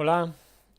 Hola,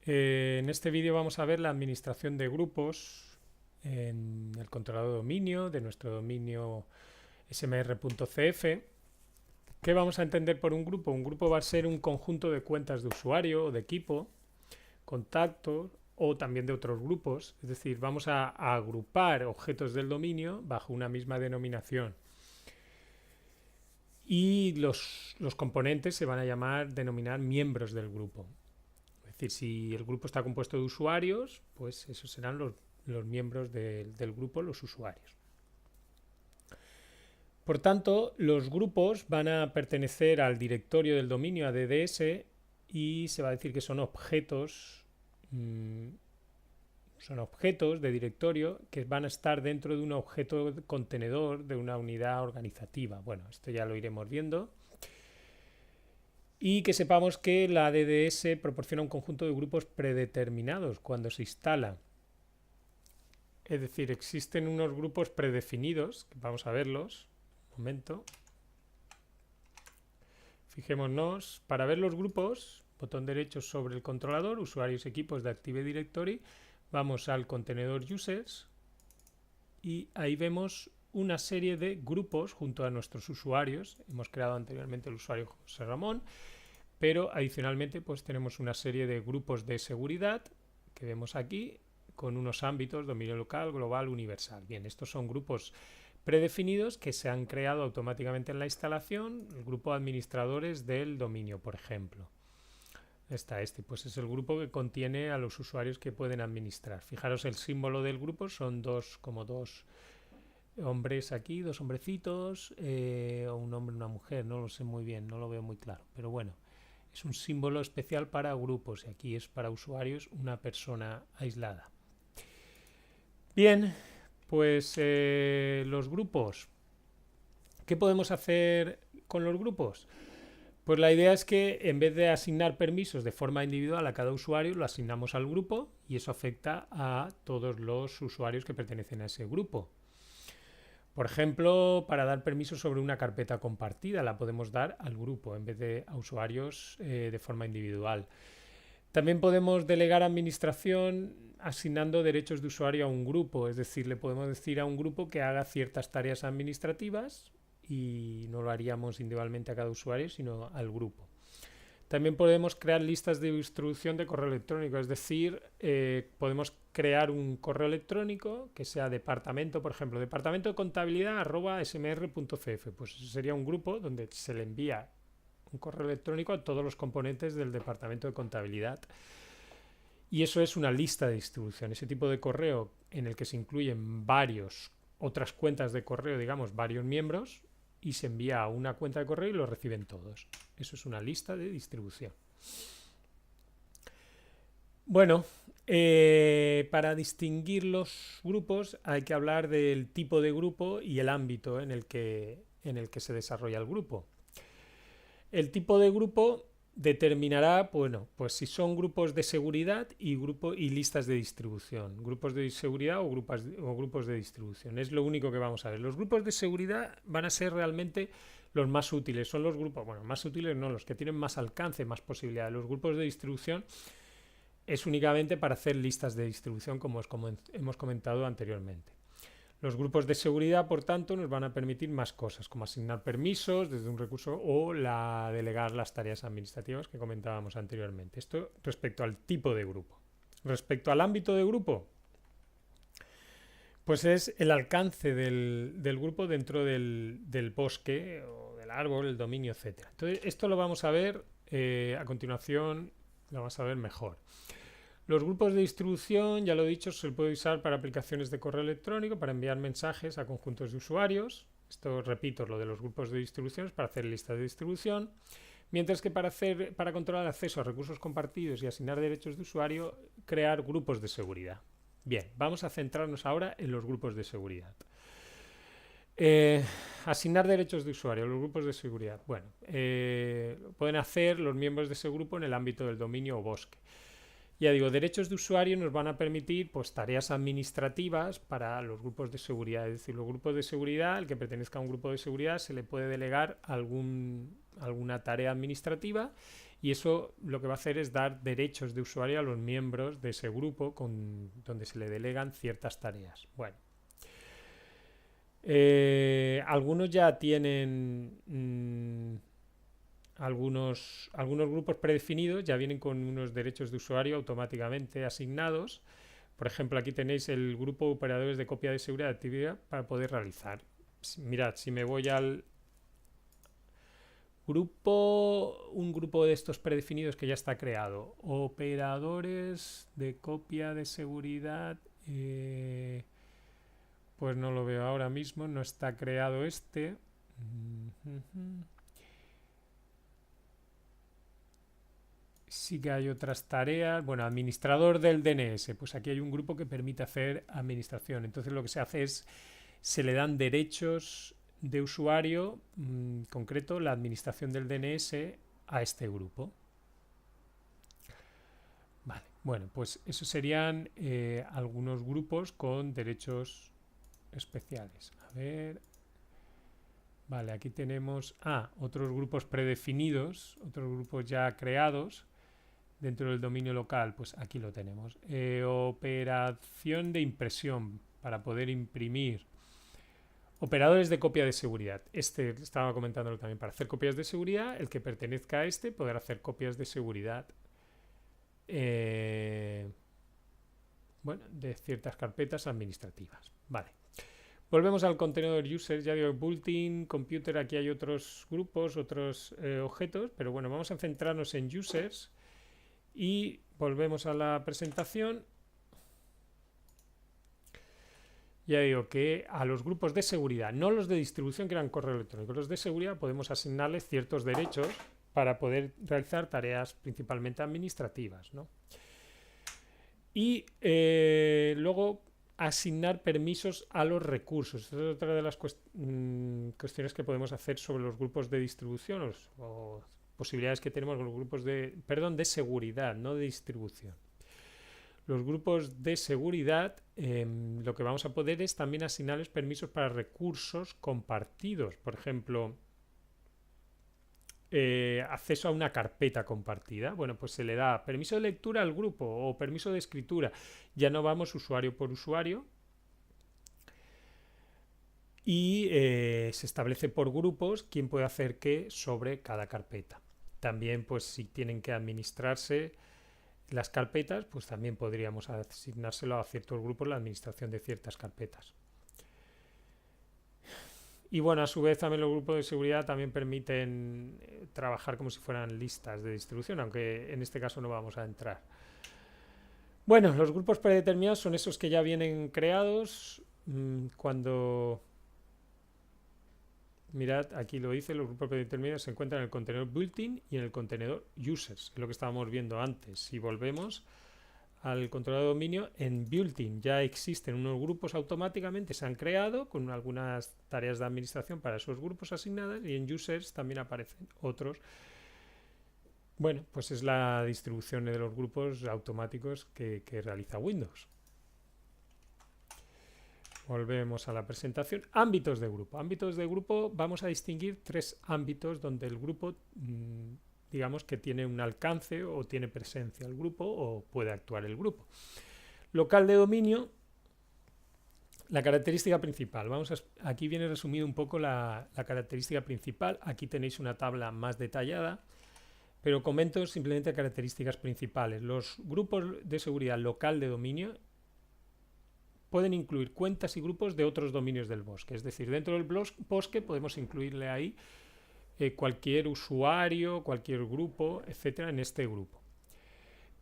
en este vídeo vamos a ver la administración de grupos en el controlador de dominio de nuestro dominio smr.cf. ¿Qué vamos a entender por un grupo? Un grupo va a ser un conjunto de cuentas de usuario o de equipo, contactos o también de otros grupos. Es decir, vamos a agrupar objetos del dominio bajo una misma denominación. Y los componentes se van a denominar miembros del grupo. Es decir, si el grupo está compuesto de usuarios, pues esos serán los miembros del grupo, los usuarios. Por tanto, los grupos van a pertenecer al directorio del dominio, a DDS, y se va a decir que son objetos de directorio que van a estar dentro de un objeto contenedor de una unidad organizativa. Bueno, esto ya lo iremos viendo. Y que sepamos que la DDS proporciona un conjunto de grupos predeterminados cuando se instala. Es decir, existen unos grupos predefinidos, que vamos a verlos. Un momento. Fijémonos, para ver los grupos, botón derecho sobre el controlador, usuarios y equipos de Active Directory, vamos al contenedor users y ahí vemos una serie de grupos junto a nuestros usuarios. Hemos creado anteriormente el usuario José Ramón, pero adicionalmente pues tenemos una serie de grupos de seguridad que vemos aquí con unos ámbitos, dominio local, global, universal. Bien, estos son grupos predefinidos que se han creado automáticamente en la instalación, el grupo de administradores del dominio, por ejemplo. Está este, pues es el grupo que contiene a los usuarios que pueden administrar. Fijaros, el símbolo del grupo son dos hombres aquí, dos hombrecitos, o un hombre y una mujer, no lo sé muy bien, no lo veo muy claro, pero bueno, es un símbolo especial para grupos y aquí es para usuarios una persona aislada. Bien, pues los grupos. ¿Qué podemos hacer con los grupos? Pues la idea es que en vez de asignar permisos de forma individual a cada usuario, lo asignamos al grupo y eso afecta a todos los usuarios que pertenecen a ese grupo. Por ejemplo, para dar permisos sobre una carpeta compartida, la podemos dar al grupo en vez de a usuarios de forma individual. También podemos delegar administración asignando derechos de usuario a un grupo, es decir, le podemos decir a un grupo que haga ciertas tareas administrativas y no lo haríamos individualmente a cada usuario, sino al grupo. También podemos crear listas de distribución de correo electrónico, es decir, podemos crear un correo electrónico que sea departamento, por ejemplo, departamento de contabilidad @smr.cf. Pues ese sería un grupo donde se le envía un correo electrónico a todos los componentes del departamento de contabilidad. Y eso es una lista de distribución, ese tipo de correo en el que se incluyen otras cuentas de correo, digamos, varios miembros, y se envía a una cuenta de correo y lo reciben todos. Eso es una lista de distribución. Bueno, para distinguir los grupos hay que hablar del tipo de grupo y el ámbito en el que se desarrolla el grupo. El tipo de grupo determinará, bueno, pues si son grupos de seguridad y listas de distribución, grupos de seguridad o grupos de distribución. Es lo único que vamos a ver. Los grupos de seguridad van a ser realmente los más útiles. Son los grupos, bueno, más útiles no, los que tienen más alcance, más posibilidades. Los grupos de distribución es únicamente para hacer listas de distribución, como hemos comentado anteriormente. Los grupos de seguridad, por tanto, nos van a permitir más cosas, como asignar permisos desde un recurso o delegar las tareas administrativas que comentábamos anteriormente. Esto respecto al tipo de grupo. Respecto al ámbito de grupo, pues es el alcance del grupo dentro del bosque o del árbol, el dominio, etc. Entonces, esto lo vamos a ver a continuación, lo vamos a ver mejor. Los grupos de distribución, ya lo he dicho, se puede usar para aplicaciones de correo electrónico, para enviar mensajes a conjuntos de usuarios. Esto, repito, lo de los grupos de distribución es para hacer listas de distribución. Mientras que para controlar el acceso a recursos compartidos y asignar derechos de usuario, crear grupos de seguridad. Bien, vamos a centrarnos ahora en los grupos de seguridad. Asignar derechos de usuario a los grupos de seguridad. Bueno, pueden hacer los miembros de ese grupo en el ámbito del dominio o bosque. Ya digo, derechos de usuario nos van a permitir pues, tareas administrativas para los grupos de seguridad. Es decir, los grupos de seguridad, el que pertenezca a un grupo de seguridad, se le puede delegar alguna tarea administrativa y eso lo que va a hacer es dar derechos de usuario a los miembros de ese grupo donde se le delegan ciertas tareas. Bueno, algunos ya tienen algunos grupos predefinidos, ya vienen con unos derechos de usuario automáticamente asignados. Por ejemplo, aquí tenéis el grupo de operadores de copia de seguridad de actividad para poder realizar. Mirad, si me voy al grupo, un grupo de estos predefinidos que ya está creado, operadores de copia de seguridad, pues no lo veo ahora mismo, no está creado este. Sí que hay otras tareas. Bueno, administrador del DNS, pues aquí hay un grupo que permite hacer administración. Entonces lo que se hace es, se le dan derechos de usuario, concreto la administración del DNS a este grupo. Vale, bueno, pues esos serían algunos grupos con derechos especiales. A ver. Vale, aquí tenemos otros grupos predefinidos, otros grupos ya creados dentro del dominio local. Pues aquí lo tenemos. Operación de impresión para poder imprimir. Operadores de copia de seguridad. Este estaba comentándolo también. Para hacer copias de seguridad, el que pertenezca a este poder hacer copias de seguridad. Bueno, de ciertas carpetas administrativas. Vale. Volvemos al contenedor user, ya digo, built-in, computer, aquí hay otros grupos, otros objetos, pero bueno, vamos a centrarnos en users y volvemos a la presentación. Ya digo que a los grupos de seguridad, no los de distribución que eran correo electrónico, los de seguridad podemos asignarles ciertos derechos para poder realizar tareas principalmente administrativas, ¿no? Y luego asignar permisos a los recursos. Esta es otra de las cuestiones que podemos hacer sobre los grupos de distribución o posibilidades que tenemos con los grupos de seguridad, no de distribución. Los grupos de seguridad, lo que vamos a poder es también asignarles permisos para recursos compartidos. Por ejemplo, acceso a una carpeta compartida. Bueno, pues se le da permiso de lectura al grupo o permiso de escritura. Ya no vamos usuario por usuario. Y se establece por grupos quién puede hacer qué sobre cada carpeta. También, pues si tienen que administrarse las carpetas, pues también podríamos asignárselo a ciertos grupos la administración de ciertas carpetas. Y bueno, a su vez también los grupos de seguridad también permiten trabajar como si fueran listas de distribución, aunque en este caso no vamos a entrar. Bueno, los grupos predeterminados son esos que ya vienen creados cuando... Mirad, aquí lo dice, los grupos predeterminados se encuentran en el contenedor built-in y en el contenedor users, es lo que estábamos viendo antes. Si volvemos al controlador de dominio, en built-in ya existen unos grupos automáticamente, se han creado con algunas tareas de administración para esos grupos asignadas, y en users también aparecen otros. Bueno, pues es la distribución de los grupos automáticos que realiza Windows. Volvemos a la presentación. Ámbitos de grupo. Ámbitos de grupo, vamos a distinguir tres ámbitos donde el grupo digamos que tiene un alcance o tiene presencia el grupo o puede actuar el grupo. Local de dominio, la característica principal. Aquí viene resumido un poco la característica principal. Aquí tenéis una tabla más detallada, pero comento simplemente características principales. Los grupos de seguridad local de dominio pueden incluir cuentas y grupos de otros dominios del bosque. Es decir, dentro del bosque podemos incluirle ahí cualquier usuario, cualquier grupo, etcétera, en este grupo.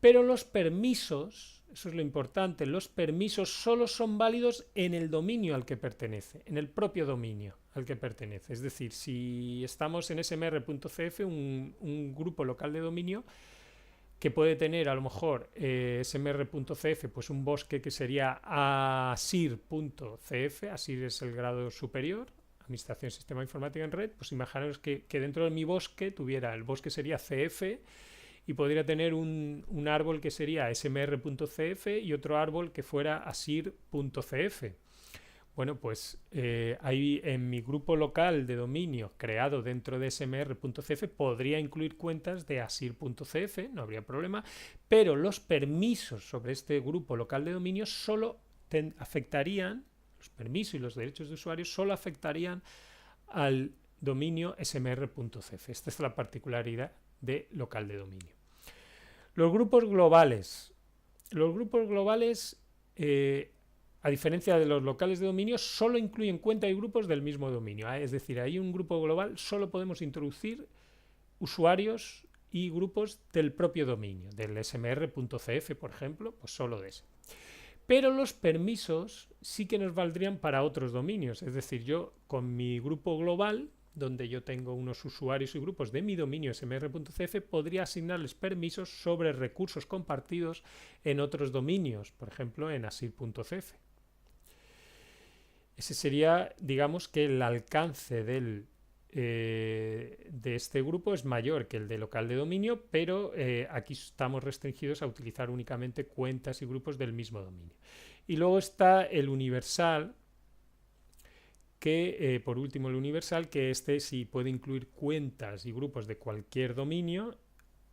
Pero los permisos, eso es lo importante, los permisos solo son válidos en el dominio al que pertenece, en el propio dominio al que pertenece. Es decir, si estamos en smr.cf, un grupo local de dominio que puede tener a lo mejor smr.cf, pues un bosque que sería asir.cf, asir es el grado superior, Administración Sistema Informática en Red, pues imaginaos que dentro de mi bosque tuviera, el bosque sería CF y podría tener un árbol que sería smr.cf y otro árbol que fuera asir.cf. Bueno, pues ahí en mi grupo local de dominio creado dentro de smr.cf podría incluir cuentas de asir.cf, no habría problema, pero los permisos sobre este grupo local de dominio solo afectarían, los permisos y los derechos de usuario solo afectarían al dominio smr.cf. Esta es la particularidad de local de dominio. Los grupos globales. Los grupos globales, a diferencia de los locales de dominio, solo incluyen cuentas y grupos del mismo dominio. Es decir, hay un grupo global, solo podemos introducir usuarios y grupos del propio dominio, del smr.cf, por ejemplo, pues solo de ese. Pero los permisos sí que nos valdrían para otros dominios. Es decir, yo con mi grupo global, donde yo tengo unos usuarios y grupos de mi dominio smr.cf, podría asignarles permisos sobre recursos compartidos en otros dominios, por ejemplo en asir.cf. Ese sería, digamos, que el alcance de este grupo es mayor que el de local de dominio, pero aquí estamos restringidos a utilizar únicamente cuentas y grupos del mismo dominio. Y luego está el universal, que por último el universal, que este sí puede incluir cuentas y grupos de cualquier dominio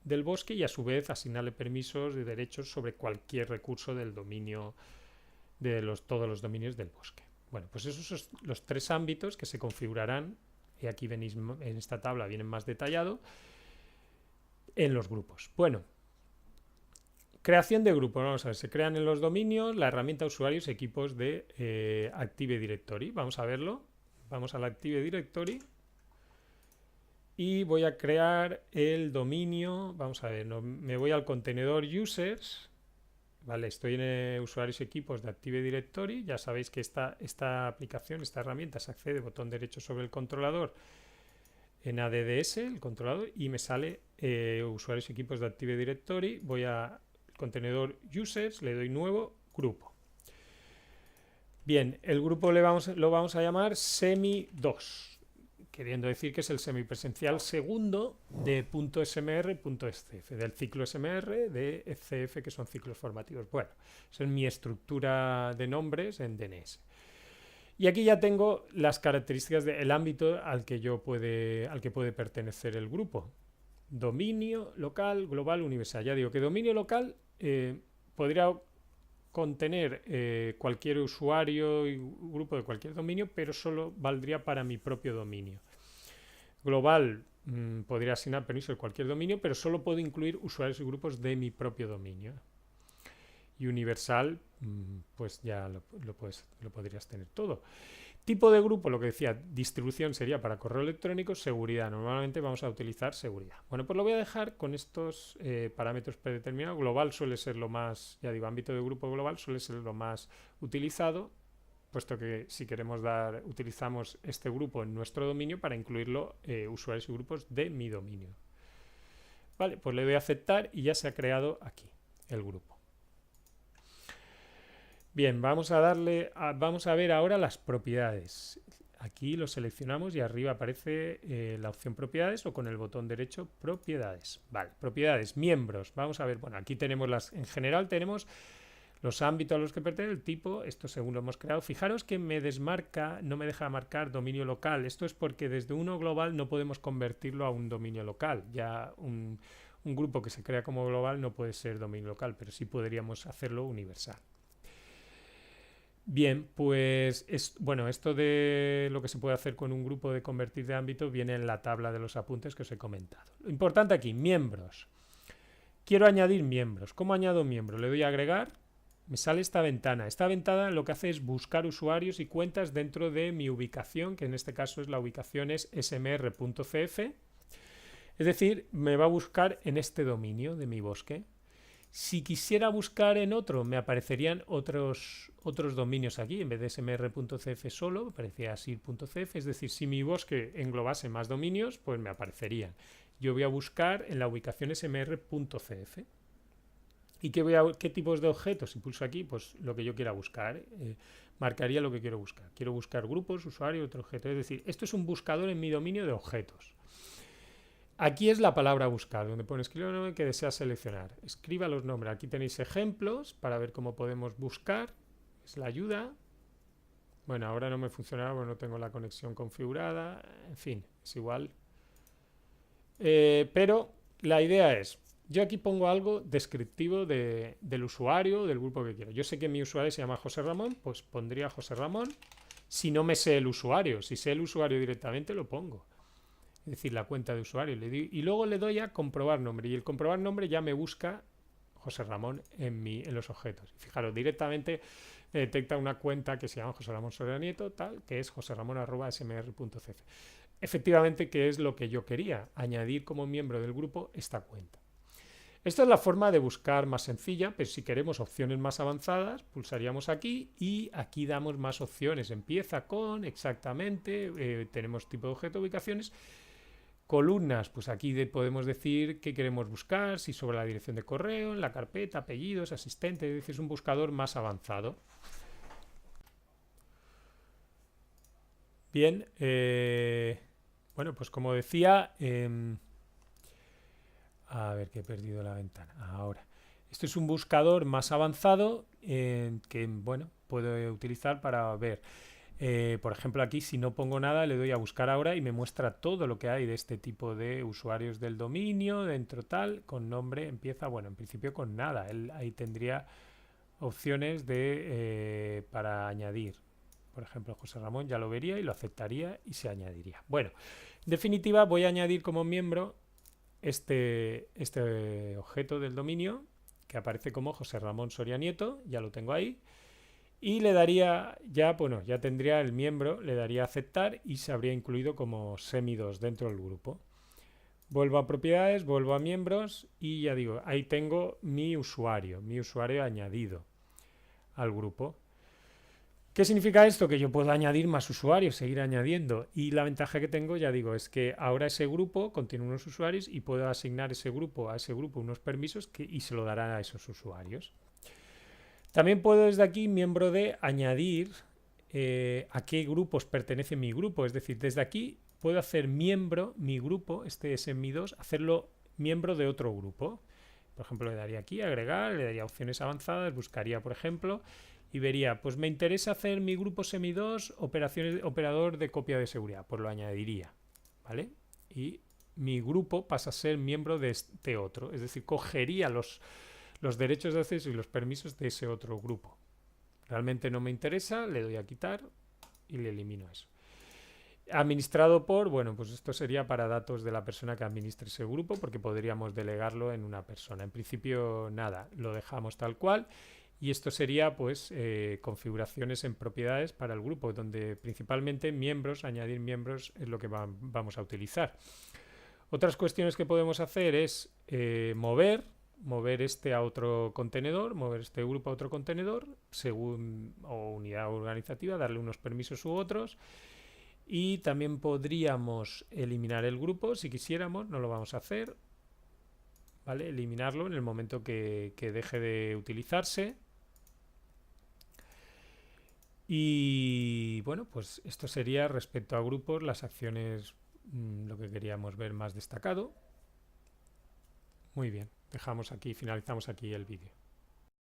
del bosque y a su vez asignarle permisos y derechos sobre cualquier recurso del dominio de todos los dominios del bosque. Bueno, pues esos son los tres ámbitos que se configurarán, y aquí venéis en esta tabla, vienen más detallado, en los grupos. Bueno, creación de grupos, vamos a ver, se crean en los dominios la herramienta usuarios y equipos de Active Directory. Vamos a verlo, vamos a la Active Directory y voy a crear el dominio, vamos a ver, me voy al contenedor users. Vale, estoy en usuarios y equipos de Active Directory. Ya sabéis que esta aplicación, esta herramienta, se accede botón derecho sobre el controlador en ADDS, el controlador, y me sale usuarios y equipos de Active Directory. Voy a contenedor users, le doy nuevo grupo. Bien, el grupo lo vamos a llamar semi2, queriendo decir que es el semipresencial segundo de .smr.scf, del ciclo smr de scf, que son ciclos formativos. Bueno, esa es mi estructura de nombres en DNS. Y aquí ya tengo las características del ámbito al que puede pertenecer el grupo. Dominio local, global, universal. Ya digo que dominio local podría contener cualquier usuario y grupo de cualquier dominio, pero solo valdría para mi propio dominio. Global, podría asignar permiso de cualquier dominio, pero solo puedo incluir usuarios y grupos de mi propio dominio. Y universal, pues ya lo podrías tener todo. Tipo de grupo, lo que decía, distribución sería para correo electrónico, seguridad. Normalmente vamos a utilizar seguridad. Bueno, pues lo voy a dejar con estos parámetros predeterminados. Global suele ser lo más, ya digo, ámbito de grupo global suele ser lo más utilizado, puesto que si queremos utilizamos este grupo en nuestro dominio para incluirlo usuarios y grupos de mi dominio. Vale, pues le doy a aceptar y ya se ha creado aquí el grupo. Bien, vamos a ver ahora las propiedades. Aquí lo seleccionamos y arriba aparece la opción propiedades o con el botón derecho propiedades. Vale, propiedades, miembros. Vamos a ver, bueno, aquí tenemos en general tenemos los ámbitos a los que pertenece, el tipo, esto según lo hemos creado. Fijaros que me desmarca, no me deja marcar dominio local. Esto es porque desde uno global no podemos convertirlo a un dominio local. Ya un grupo que se crea como global no puede ser dominio local, pero sí podríamos hacerlo universal. Bien, pues esto de lo que se puede hacer con un grupo de convertir de ámbito viene en la tabla de los apuntes que os he comentado. Lo importante aquí, miembros. Quiero añadir miembros. ¿Cómo añado miembros? Le doy a agregar, me sale esta ventana. Esta ventana lo que hace es buscar usuarios y cuentas dentro de mi ubicación, que en este caso la ubicación es smr.cf. Es decir, me va a buscar en este dominio de mi bosque. Si quisiera buscar en otro, me aparecerían otros dominios aquí. En vez de smr.cf solo, me aparecía asir.cf. Es decir, si mi bosque englobase más dominios, pues me aparecerían. Yo voy a buscar en la ubicación smr.cf. ¿Y qué tipos de objetos? Si pulso aquí, pues lo que yo quiera buscar. Marcaría lo que quiero buscar. Quiero buscar grupos, usuarios, otro objeto. Es decir, esto es un buscador en mi dominio de objetos. Aquí es la palabra buscar, donde pone escribir el nombre que desea seleccionar. Escriba los nombres. Aquí tenéis ejemplos para ver cómo podemos buscar. Es la ayuda. Bueno, ahora no me funcionará porque no tengo la conexión configurada. En fin, es igual. Pero la idea es, yo aquí pongo algo descriptivo del usuario, del grupo que quiero. Yo sé que mi usuario se llama José Ramón, pues pondría José Ramón. Si no me sé el usuario, si sé el usuario directamente, lo pongo. Es decir, la cuenta de usuario. Y luego le doy a comprobar nombre. Y el comprobar nombre ya me busca José Ramón en los objetos. Fijaros, directamente me detecta una cuenta que se llama José Ramón Soria Nieto, tal, que es joseramon@smr.cf. Efectivamente, que es lo que yo quería, añadir como miembro del grupo esta cuenta. Esta es la forma de buscar más sencilla, pero si queremos opciones más avanzadas, pulsaríamos aquí y aquí damos más opciones. Empieza con, exactamente, tenemos tipo de objeto, ubicaciones. Columnas, pues aquí podemos decir qué queremos buscar, si sobre la dirección de correo, en la carpeta, apellidos, asistente, es decir, es un buscador más avanzado. Bien, bueno, pues como decía, a ver que he perdido la ventana. Ahora, esto es un buscador más avanzado que, bueno, puedo utilizar para ver. Por ejemplo, aquí si no pongo nada le doy a buscar ahora y me muestra todo lo que hay de este tipo de usuarios del dominio, dentro tal, con nombre empieza, bueno, en principio con nada. Él ahí tendría opciones para añadir. Por ejemplo, José Ramón ya lo vería y lo aceptaría y se añadiría. Bueno, en definitiva voy a añadir como miembro este objeto del dominio que aparece como José Ramón Soria Nieto, ya lo tengo ahí. Y le daría, ya, bueno, ya tendría el miembro, le daría a aceptar y se habría incluido como semi2 dentro del grupo. Vuelvo a propiedades, vuelvo a miembros y ya digo, ahí tengo mi usuario añadido al grupo. ¿Qué significa esto? Que yo puedo añadir más usuarios, seguir añadiendo. Y la ventaja que tengo, ya digo, es que ahora ese grupo contiene unos usuarios y puedo asignar a ese grupo unos permisos y se lo darán a esos usuarios. También puedo desde aquí, miembro de, añadir a qué grupos pertenece mi grupo. Es decir, desde aquí puedo hacer miembro, mi grupo, este es en mi 2, hacerlo miembro de otro grupo. Por ejemplo, le daría aquí agregar, le daría opciones avanzadas, buscaría, por ejemplo, y vería, pues me interesa hacer mi grupo SEMI2 operador de copia de seguridad. Pues lo añadiría, ¿vale? Y mi grupo pasa a ser miembro de este otro. Es decir, cogería los derechos de acceso y los permisos de ese otro grupo. Realmente no me interesa, le doy a quitar y le elimino eso. Administrado por, bueno, pues esto sería para datos de la persona que administre ese grupo, porque podríamos delegarlo en una persona. En principio, nada, lo dejamos tal cual. Y esto sería, pues, configuraciones en propiedades para el grupo, donde principalmente miembros, añadir miembros es lo que vamos a utilizar. Otras cuestiones que podemos hacer es mover este a otro contenedor, mover este grupo a otro contenedor, según o unidad organizativa, darle unos permisos u otros. Y también podríamos eliminar el grupo si quisiéramos, no lo vamos a hacer, ¿vale? Eliminarlo en el momento que deje de utilizarse. Y bueno, pues esto sería respecto a grupos, las acciones, lo que queríamos ver más destacado. Muy bien, dejamos aquí, finalizamos aquí el vídeo.